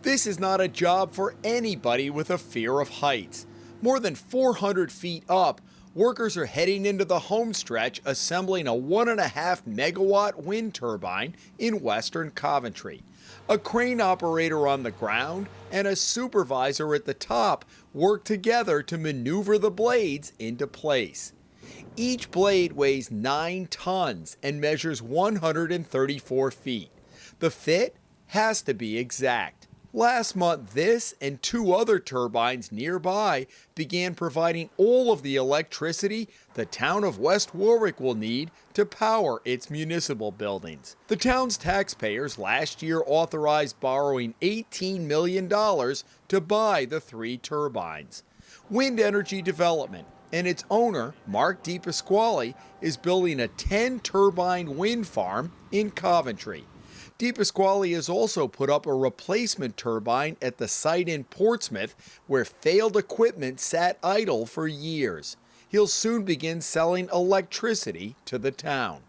This is not a job for anybody with a fear of heights. More than 400 feet up, workers are heading into the home stretch assembling a 1.5 megawatt wind turbine in western Coventry. A crane operator on the ground and a supervisor at the top work together to maneuver the blades into place. Each blade weighs 9 tons and measures 134 feet. The fit has to be exact. Last month, this and 2 other turbines nearby began providing all of the electricity the town of West Warwick will need to power its municipal buildings. The town's taxpayers last year authorized borrowing $18 million to buy the 3 turbines. Wind Energy Development and its owner, Mark DePasquale, is building a 10-turbine wind farm in Coventry. DePasquale has also put up a replacement turbine at the site in Portsmouth where failed equipment sat idle for years. He'll soon begin selling electricity to the town.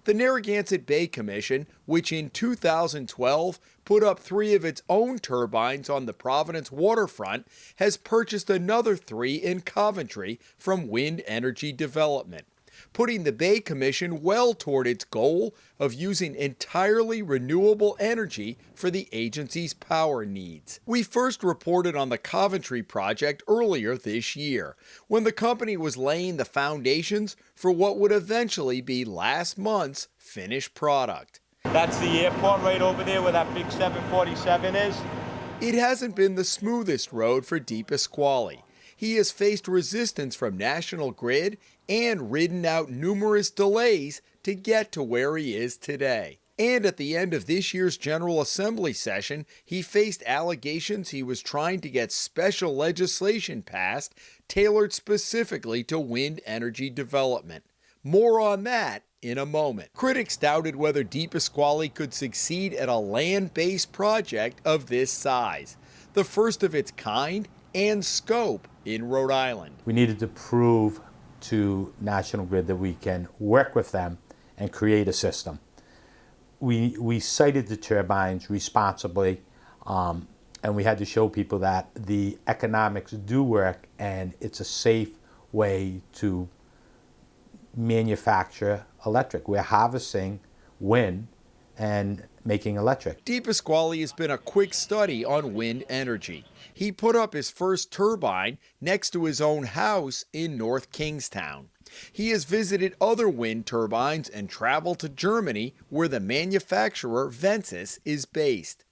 The Narragansett Bay Commission, which in 2012 put up 3 of its own turbines on the Providence waterfront, has purchased another 3 in Coventry from Wind Energy Development, putting the Bay Commission well toward its goal of using entirely renewable energy for the agency's power needs. We first reported on the Coventry project earlier this year, when the company was laying the foundations for what would eventually be last month's finished product. That's the airport right over there where that big 747 is. It hasn't been the smoothest road for DePasquale. He has faced resistance from National Grid and ridden out numerous delays to get to where he is today. And at the end of this year's General Assembly session, he faced allegations he was trying to get special legislation passed tailored specifically to wind energy development. More on that in a moment. Critics doubted whether DePasquale could succeed at a land-based project of this size, the first of its kind and scope in Rhode Island. We needed to prove to National Grid that we can work with them and create a system. We sited the turbines responsibly, and we had to show people that the economics do work and it's a safe way to manufacture electric. We're harvesting wind and making electric. DePasquale has been a quick study on wind energy. He put up his first turbine next to his own house in North Kingstown. He has visited other wind turbines and traveled to Germany, where the manufacturer Ventus is based.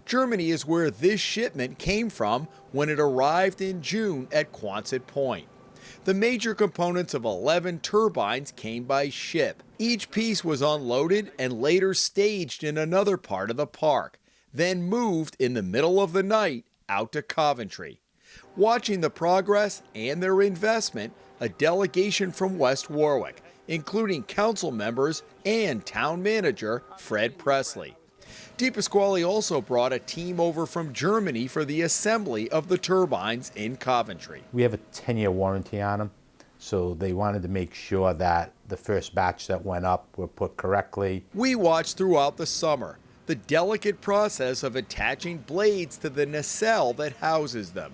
Germany is where this shipment came from when it arrived in June at Quonset Point. The major components of 11 turbines came by ship. Each piece was unloaded and later staged in another part of the park, then moved in the middle of the night out to Coventry. Watching the progress and their investment, a delegation from West Warwick, including council members and town manager Fred Presley. DePasquale also brought a team over from Germany for the assembly of the turbines in Coventry. We have a 10-year warranty on them, so they wanted to make sure that the first batch that went up were put correctly. We watched throughout the summer the delicate process of attaching blades to the nacelle that houses them.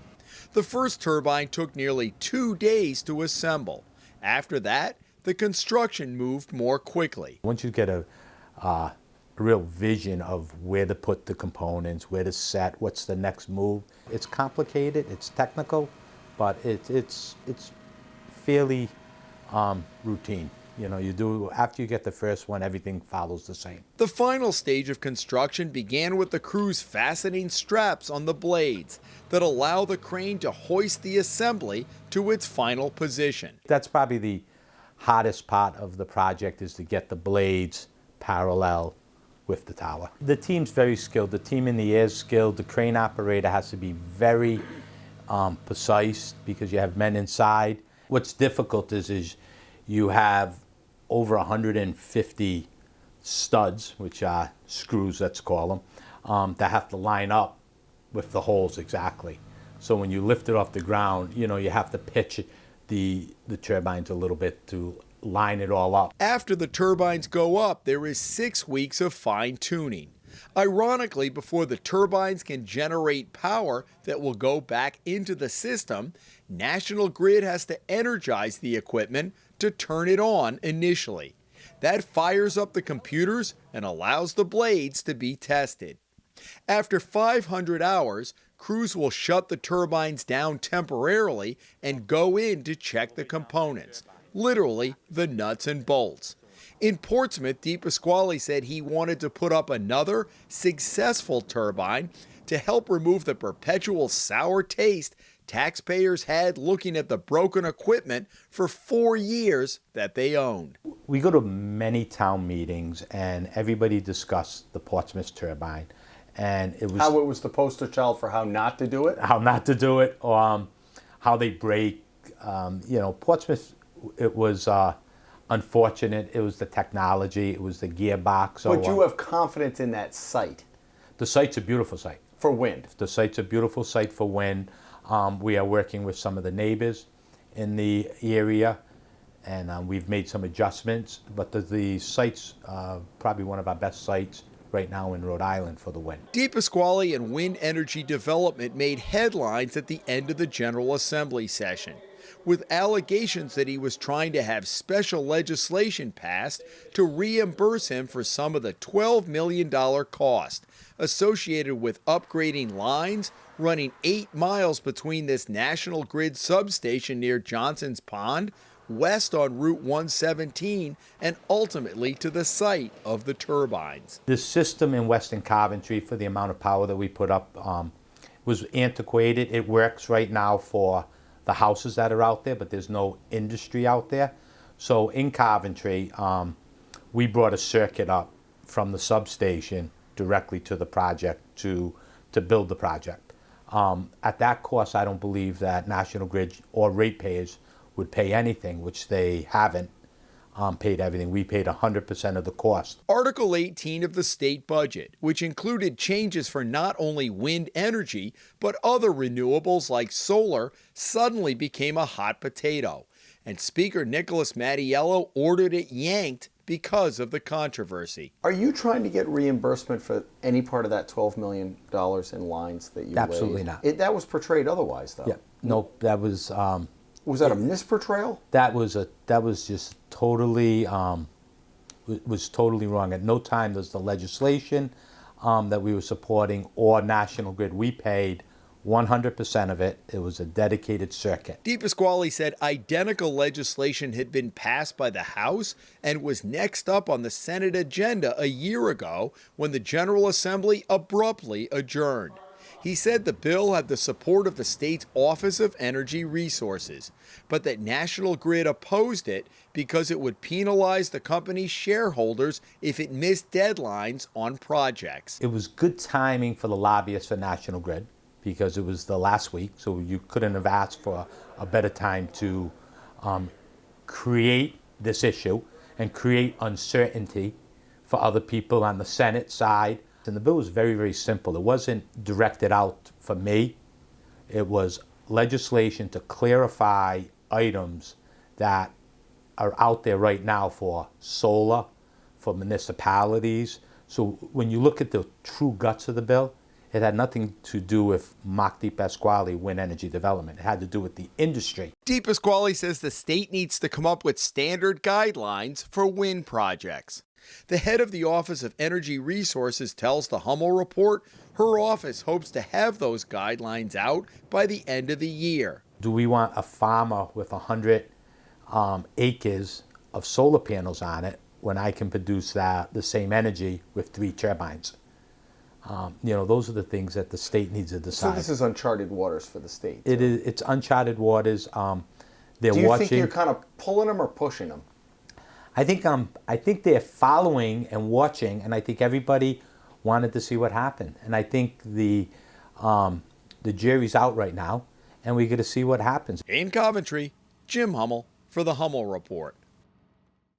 The first turbine took nearly 2 days to assemble. After that, the construction moved more quickly. Once you get a real vision of where to put the components, where to set, what's the next move. It's complicated, it's technical, but it's fairly routine. You know, you do, after you get the first one, everything follows the same. The final stage of construction began with the crews fastening straps on the blades that allow the crane to hoist the assembly to its final position. That's probably the hardest part of the project, is to get the blades parallel with the tower. The team's very skilled. The team in the air is skilled. The crane operator has to be very precise because you have men inside. What's difficult is you have over 150 studs, which are screws, let's call them, that have to line up with the holes exactly. So when you lift it off the ground, you know, you have to pitch the turbines a little bit to line it all up. After the turbines go up, there is 6 weeks of fine-tuning. Ironically, before the turbines can generate power that will go back into the system, National Grid has to energize the equipment to turn it on initially. That fires up the computers and allows the blades to be tested. After 500 hours, crews will shut the turbines down temporarily and go in to check the components, literally the nuts and bolts. In Portsmouth, DePasquale said he wanted to put up another successful turbine to help remove the perpetual sour taste taxpayers had looking at the broken equipment for 4 years that they owned. We go to many town meetings and everybody discussed the Portsmouth turbine. And it was how it was the poster child for how not to do it? How not to do it, or how they break. Portsmouth, it was unfortunate. It was the technology. It was the gearbox. But you have confidence in that site? The site's a beautiful site. For wind? The site's a beautiful site for wind. We are working with some of the neighbors in the area, and we've made some adjustments. But the site's probably one of our best sites right now in Rhode Island for the wind. DePasquale and wind energy development made headlines at the end of the General Assembly session, with allegations that he was trying to have special legislation passed to reimburse him for some of the $12 million cost associated with upgrading lines running 8 miles between this National Grid substation near Johnson's Pond, west on Route 117, and ultimately to the site of the turbines. The system in Western Coventry, for the amount of power that we put up, was antiquated. It works right now for the houses that are out there, but there's no industry out there. So in Coventry, we brought a circuit up from the substation directly to the project to build the project. At that cost, I don't believe that National Grid or ratepayers would pay anything, which they haven't paid everything. We paid 100% of the cost. Article 18 of the state budget, which included changes for not only wind energy, but other renewables like solar, suddenly became a hot potato. And Speaker Nicholas Mattiello ordered it yanked because of the controversy. Are you trying to get reimbursement for any part of that $12 million in lines that you Absolutely laid? not. That was portrayed otherwise, though. Yeah, no, that was... was that a misportrayal? That was just totally was totally wrong. At no time does the legislation that we were supporting or National Grid. We paid 100% of it. It was a dedicated circuit. DePasquale said identical legislation had been passed by the House and was next up on the Senate agenda a year ago when the General Assembly abruptly adjourned. He said the bill had the support of the state's Office of Energy Resources, but that National Grid opposed it because it would penalize the company's shareholders if it missed deadlines on projects. It was good timing for the lobbyists for National Grid because it was the last week, so you couldn't have asked for a better time to create this issue and create uncertainty for other people on the Senate side. And the bill was very, very simple. It wasn't directed out for me. It was legislation to clarify items that are out there right now for solar, for municipalities. So when you look at the true guts of the bill, it had nothing to do with Mark DePasquale, wind energy development. It had to do with the industry. DePasquale says the state needs to come up with standard guidelines for wind projects. The head of the Office of Energy Resources tells the Hummel report her office hopes to have those guidelines out by the end of the year. Do we want a farmer with 100 acres of solar panels on it when I can produce the same energy with 3 turbines? Those are the things that the state needs to decide. So this is uncharted waters for the state. It's uncharted waters. They're Do you watching. think you're kind of pulling them or pushing them? I think they're following and watching, and I think everybody wanted to see what happened. And I think the jury's out right now, and we get to see what happens. In Coventry, Jim Hummel for the Hummel Report.